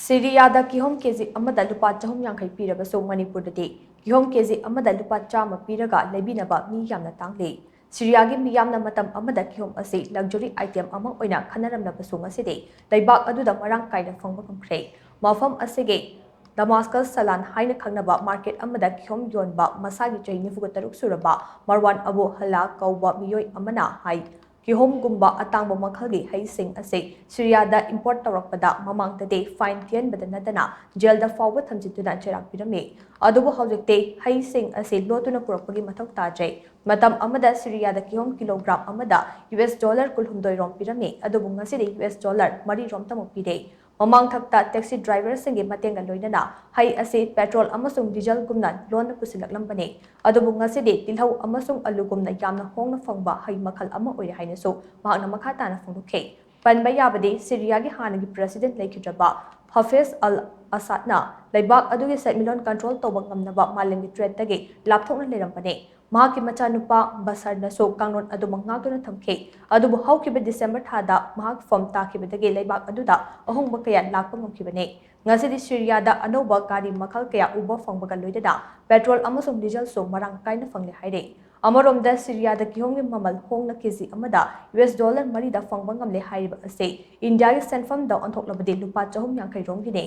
Syria Da Kihom kg Amada Lupa Chahum Yankai Pirabasu Manipur Dadi, Kihom kg Amada Lupa Chama Piraga Leibinaba Mee Yamna Tangli, Syria Mee Yamna Matam Amada Kihom Asi, luxury item among Oina Kanaram Nabasuma City, Laibak Aduda Marang Kaida Fongbakam Kray, Mafam Asige, Damascus Salan Haina Kanaba Market Amada Kihom Yonba, Masagi Jay Nifugataruk Suraba, Marwan Abu Hala Kauba Miyoy Amana Hai. Kihom gumba atangbo makhalgi haising ase Syria da import tawrakpada mamang tade fine tian badanadana jail da forward thamjituna cherak pirame adubu hawjekte haising ase lotuna purakpagi mathau tajai matam amada Syria da kihom kilogram amada US dollar kulhumdoi rom pirame adubu ngaside US dollar mari rom tamuk pire mamang thakta taxi driver singe matenga loinana hai ase petrol amasung diesel gumna lon pusilaklambane adubu ngaside tilhau amasung alu gumna yamna hongna fangba hai makhal ama oire haina so mahakna makha tana phongdukhe panba yabade Syria gi hanagi president laikhidraba Hafiz al-Assadna laibak adugi settlement control tawba ngamnaba malengi threat tagi lapthokna lerampane mahaki macha nupa basar na so kangnon adu mangaguna thamkhe adubu hawkiba December thada mahak form takibadagi laibak aduda ahongba kaya lakpa ngamkibane ngasidi Syria da anoba gari makhal kaya uba fangbaga loidada petrol amasung diesel so marang kaina fangle haire Amaromda Syria da Kihom mamal hongna kg amada US dollar marida fangbang ngamle hairiba ase India gi senfam da onthoklavade lupa chahum yankai romgine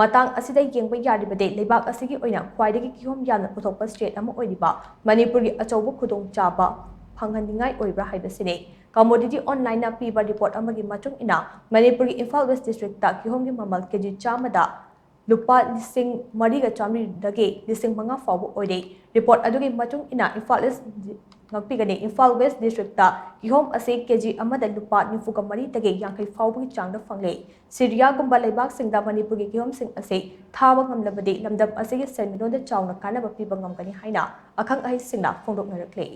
matang asida yengba yaribade lebak asigi oina khwaidagi kihom yamna puthokpa state ama oiriba Manipur gi achauba khudong chaba phanghaningai oibra haibasine commodity online na piba report amagi matung ina Manipur gi Imphal West district ta kihom gi mamal kg chamada Lupa lising mariga chamri dage lising manga fawu oide report adugi matung ina Imphal West district ta kihom ase kg amada lupa nifuga mari dage yankai fawu gi changda fangle Syria gumba leibak singda Manipur gi kihom sing ase thawa ngamlabade lamdam ase gi senmidon da chawna kana ba piba ngamgani haina akhang ahi singna phongdoknarakle